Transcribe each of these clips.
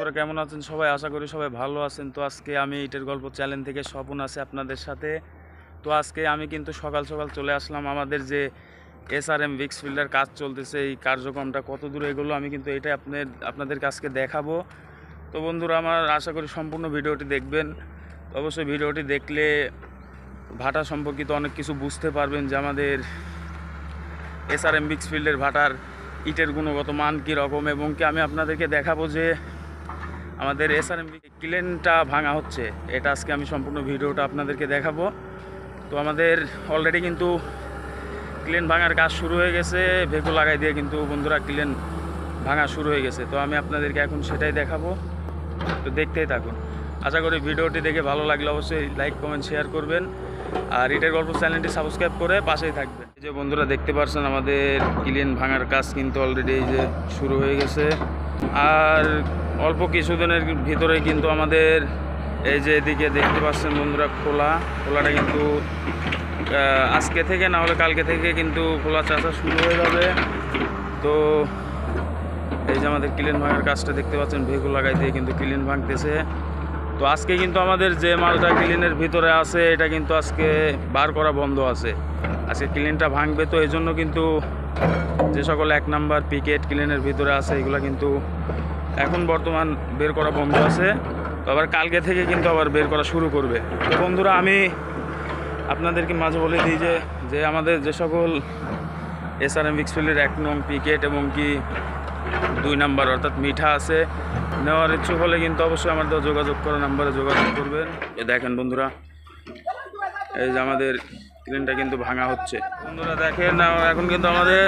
বন্ধুরা কেমন আছেন সবাই? আশা করি সবাই ভালো আছেন। তো আজকে আমি ইটের গল্প চ্যানেল থেকে স্বপন আছে আপনাদের সাথে। তো আজকে আমি কিন্তু সকাল সকাল চলে আসলাম। আমাদের যে এসআরএম ভিক্স ফিল্ডার কাজ চলতেছে, এই কার্যক্রমটা কত দূর এগোলো আমি কিন্তু এটা আপনাদেরকে আজকে দেখাবো। তো বন্ধুরা আমার আশা করি সম্পূর্ণ ভিডিওটি দেখবেন। তো অবশ্যই ভিডিওটি দেখলে ভাটা সম্পর্কিত অনেক কিছু বুঝতে পারবেন, যে আমাদের এসআরএম ভিক্স ফিল্ডের ভাটার ইটের গুণগত মান কীরকম, এবং কি আমি আপনাদেরকে দেখাবো যে আমাদের এসআরএম ক্লেনটা ভাঙা হচ্ছে। এটা আজকে আমি সম্পূর্ণ ভিডিওটা আপনাদেরকে দেখাবো। তো আমাদের অলরেডি কিন্তু ক্লেন ভাঙার কাজ শুরু হয়ে গেছে, ভেকু লাগাই দিয়ে কিন্তু বন্ধুরা ক্লেন ভাঙা শুরু হয়ে গেছে। তো আমি আপনাদেরকে এখন সেটাই দেখাবো, তো দেখতেই থাকুন। আশা করি ভিডিওটি দেখে ভালো লাগলে অবশ্যই লাইক কমেন্ট শেয়ার করবেন, আর ইটের গল্প চ্যানেলটি সাবস্ক্রাইব করে পাশেই থাকবেন। এই যে বন্ধুরা দেখতে পাচ্ছেন আমাদের ক্লেন ভাঙার কাজ কিন্তু অলরেডি এই যে শুরু হয়ে গেছে, আর অল্প কিছুদিনের ভিতরে কিন্তু আমাদের এই যে এদিকে দেখতে পাচ্ছেন বন্ধুরা খোলাটা কিন্তু আজকে থেকে না হলে কালকে থেকে কিন্তু খোলা চাষা শুরু হয়ে যাবে। তো এই যে আমাদের ক্লিন ভাঙার কাজটা দেখতে পাচ্ছেন, ভেকু লাগাই দিয়ে কিন্তু ক্লিন ভাঙতেছে। তো আজকে কিন্তু আমাদের যে মালটা ক্লিনের ভিতরে আছে এটা কিন্তু আজকে বার করা বন্ধ আছে, আজকে ক্লিনটা ভাঙবে। তো এই জন্য কিন্তু যে সকল 1 নাম্বার পিকেট ক্লিনের ভিতরে আছে এগুলো কিন্তু এখন বর্তমান বের করা বন্ধ আছে। তো আবার কালকে থেকে কিন্তু আবার বের করা শুরু করবে। তো বন্ধুরা আমি আপনাদেরকে মাঝে বলে দিই যে আমাদের যে সকল এসআরএম ভিক্স ফিল্ডের 1 নং পিকেট এবং কি 2 নাম্বার অর্থাৎ মিঠা আছে, নেওয়ার ইচ্ছুক হলে কিন্তু অবশ্যই আমার দেওয়া যোগাযোগ করা নাম্বারে যোগাযোগ করবেন। দেখেন বন্ধুরা এই যে আমাদের ক্লিনটা কিন্তু ভাঙা হচ্ছে। বন্ধুরা দেখেন এখন কিন্তু আমাদের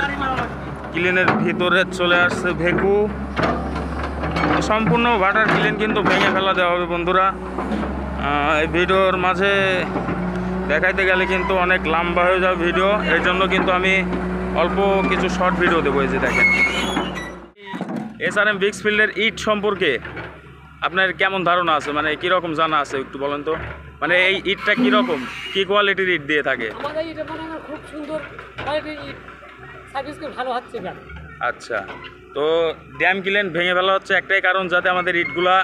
ক্লিনের ভিতরে চলে আসছে ভেকু। সম্পূর্ণ ভাটার ক্লিন কিন্তু ভেঙে ফেলা দেওয়া হবে বন্ধুরা। এই ভিডিওর মাঝে দেখাইতে গেলে কিন্তু অনেক লম্বা হয়ে যাবে ভিডিও, এর জন্য কিন্তু আমি অল্প কিছু শর্ট ভিডিও দেবো। এই যে দেখেন এসআরএম ভিক্স ফিল্ডের ইট সম্পর্কে আপনার কেমন ধারণা আছে, মানে কীরকম জানা আছে একটু বলেন তো। মানে এই ইটটা কীরকম, কী কোয়ালিটির ইট দিয়ে থাকে? খুব সুন্দর কোয়ালিটির ইট, সার্ভিস ভালো হচ্ছে। আচ্ছা, তো ড্যাম ক্লিন ভেঙে ফেলা হচ্ছে একটাই কারণ, যাতে আমাদের ইটগুলা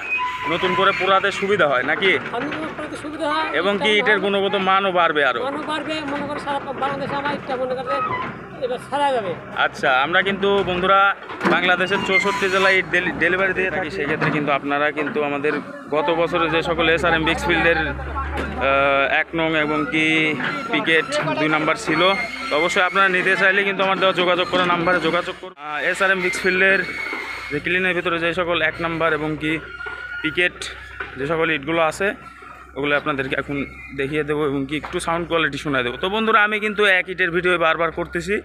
নতুন করে পোড়াতে সুবিধা হয় নাকি, এবং কি ইটের গুণগত মানও বাড়বে, আরও মনে করে সারা বাংলাদেশে আমার ইটটা মনে করে এবার সারা যাবে। আচ্ছা, আমরা কিন্তু বন্ধুরা বাংলাদেশের 64 জেলায় ইট ডেলিভারি দিয়ে থাকি। সেক্ষেত্রে কিন্তু আপনারা কিন্তু আমাদের গত বছরে যে সকল এসআরএম ভিক্স ফিল্ডের 1 নং এবং কি পিকেট 2 নাম্বার ছিল, তো অবশ্যই আপনারা নিতে চাইলে কিন্তু আমার দেওয়া যোগাযোগ করা নাম্বারে যোগাযোগ করুন। এসআরএম ভিক্স ফিল্ডের যে ক্লিনের ভিতরে যে সকল 1 নাম্বার এবং কি পিকেট যে সকল ইটগুলো আছে ওগুলো আপনাদেরকে এখন দেখিয়ে দেবো, এবং কি একটু সাউন্ড কোয়ালিটি শোনায় দেবো। তো বন্ধুরা আমি কিন্তু এক ইটের ভিডিও বারবার করতেছি।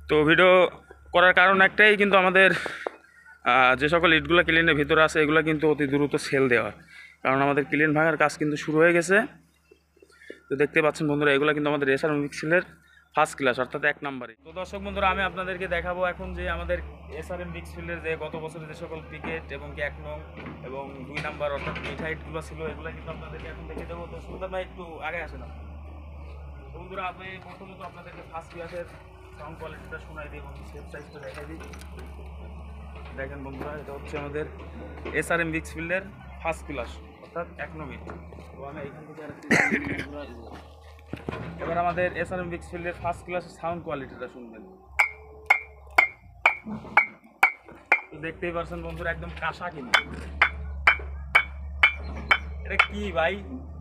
তো ভিডিও করার কারণ একটাই, কিন্তু আমাদের যে সকল ইটগুলো ক্লিনের ভিতরে আছে এগুলো কিন্তু অতি দ্রুত সেল দেওয়া, কারণ আমাদের ক্লিন ভাঙার কাজ কিন্তু শুরু হয়ে গেছে। তো দেখতে পাচ্ছেন বন্ধুরা এগুলো কিন্তু আমাদের এসআরএম ভিক্স ফিল্ডের ফার্স্ট ক্লাস অর্থাৎ 1 নাম্বারে। তো দর্শক বন্ধুরা আমি আপনাদেরকে দেখাবো এখন যে আমাদের এসআরএম ভিক্স ফিল্ডের যে গত বছরে যে সকল পিকেট এবং কি 1 নং এবং 2 নাম্বার অর্থাৎ মিঠা ইটগুলো ছিল এগুলো কিন্তু আপনাদেরকে এখন দেখে দেবো। তো সুন্দর ভাই একটু আগে আসে না বন্ধুরা, আমি প্রথমত আপনাদেরকে ফার্স্ট ক্লাসের সাউন্ড কোয়ালিটিটা শোনাই দিই এবং সেফ সাইজটা দেখাই দিই। দেখেন বন্ধুরা এটা হচ্ছে আমাদের এসআরএম ভিক্স ফিল্ডের ফার্স্ট ক্লাস অর্থাৎ 1 নং ইট। তো আমি এইখান থেকে এবার আমাদের এসআরএম ভিক্স ফিল্ডের ফার্স্ট ক্লাসের সাউন্ড কোয়ালিটিটা শুনবেন। তো দেখতেই পাচ্ছেন বন্ধুরা একদম কাঁসা, কিন্তু এটা কি ভাই,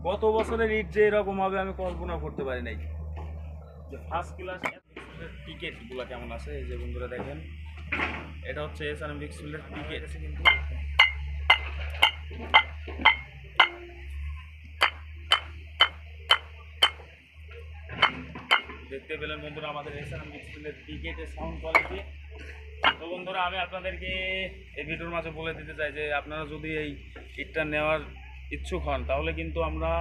গত বছরের ইট যে এরকম হবে আমি কল্পনা করতে পারি নাই। যে ফার্স্ট ক্লাস টিকেটগুলো কেমন আছে এই যে বন্ধুরা দেখেন, এটা হচ্ছে এসআরএম ভিক্স ফিল্ডের টিকেট আছে কিন্তু দেখতে পেলেন বন্ধুরা আমাদের এসআরএম ভিক্স ফিল্ডের টিকেটের সাউন্ড কোয়ালিটি। তো বন্ধুরা আমি আপনাদেরকে এই ভিডিওর মাঝে বলে দিতে চাই যে আপনারা যদি এই ইটটা নেওয়ার ইচ্ছুক হন তাহলে কিন্তু আমরা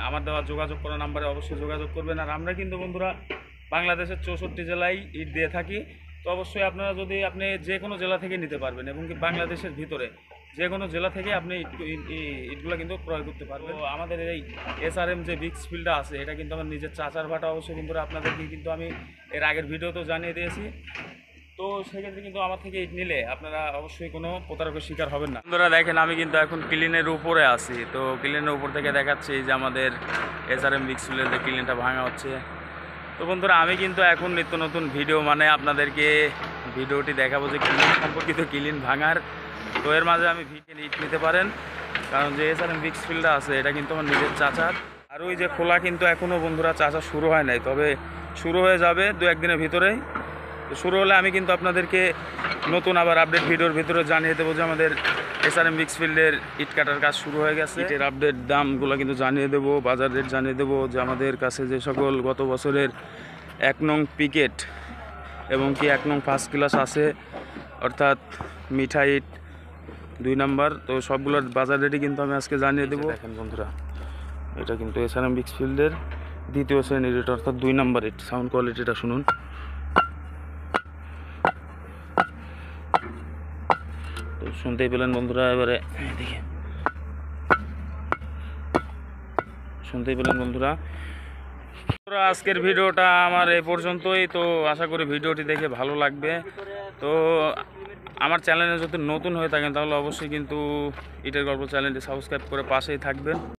আমার দেওয়া যোগাযোগ করা নাম্বারে অবশ্যই যোগাযোগ করবেন। আর আমরা কিন্তু বন্ধুরা বাংলাদেশের 64 জেলায় ইট দিয়ে থাকি। তো অবশ্যই আপনারা যদি আপনি যে কোনো জেলা থেকে নিতে পারবেন, এবং কি বাংলাদেশের ভিতরে যে কোনো জেলা থেকে আপনি ইটগুলো কিন্তু ক্রয় করতে পারবেন। তো আমাদের এই এসআরএম যে ভিক্স ফিল্ডটা আছে এটা কিন্তু আমার নিজের চাচার ভাটা। অবশ্যই বন্ধুরা আপনাদেরকে কিন্তু আমি এর আগের ভিডিওতেও জানিয়ে দিয়েছি। তো সেক্ষেত্রে কিন্তু আমার থেকে ইট নিলে আপনারা অবশ্যই কোনো প্রতারকের শিকার হবেন না। বন্ধুরা দেখেন আমি কিন্তু এখন ক্লিনের উপরে আছি, তো ক্লিনের উপর থেকে দেখাচ্ছি যে আমাদের SRM ভিক্স ফিল্ডের যে ক্লিনটা ভাঙা হচ্ছে। তো বন্ধুরা আমি কিন্তু এখন নিত্য নতুন ভিডিও মানে আপনাদেরকে ভিডিওটি দেখাবো যে ক্লিন সম্পর্কিত ক্লিন ভাঙার। তো এর মাঝে আমি ইট নিতে পারেন, কারণ যে SRM ভিক্স ফিল্ডটা আছে এটা কিন্তু আমার নিজের চাচার। আর ওই যে খোলা কিন্তু এখনও বন্ধুরা চাচা শুরু হয় নাই, তবে শুরু হয়ে যাবে 2-1 দিনের ভিতরেই। তো শুরু হলে আমি কিন্তু আপনাদেরকে নতুন আবার আপডেট ভিডিওর ভিতরে জানিয়ে দেবো যে আমাদের SRM ভিক্স ফিল্ডের ইট কাটার কাজ শুরু হয়ে গেছে। ইটের আপডেট দামগুলো কিন্তু জানিয়ে দেবো, বাজার রেট জানিয়ে দেবো, যে আমাদের কাছে যে সকল গত বছরের 1 নং পিকেট এবং কি 1 নং ফার্স্ট ক্লাস আছে, অর্থাৎ মিঠা ইট 2 নাম্বার, তো সবগুলোর বাজার রেটই কিন্তু আমি আজকে জানিয়ে দেবো। দেখেন বন্ধুরা, এটা কিন্তু SRM ভিক্স ফিল্ডের 2য় শ্রেণীর ইট, অর্থাৎ 2 নাম্বার ইট। সাউন্ড কোয়ালিটিটা শুনুন। তো শুনতেই পেলেন বন্ধুরা, এবারে দেখে শুনতেই পেলেন বন্ধুরা। আজকের ভিডিওটা আমার এই পর্যন্তই। তো আশা করি ভিডিওটি দেখে ভালো লাগবে। তো আমার চ্যানেলে যদি নতুন হয়ে থাকেন তাহলে অবশ্যই কিন্তু ইটের গল্প চ্যানেলটি সাবস্ক্রাইব করে পাশেই থাকবেন।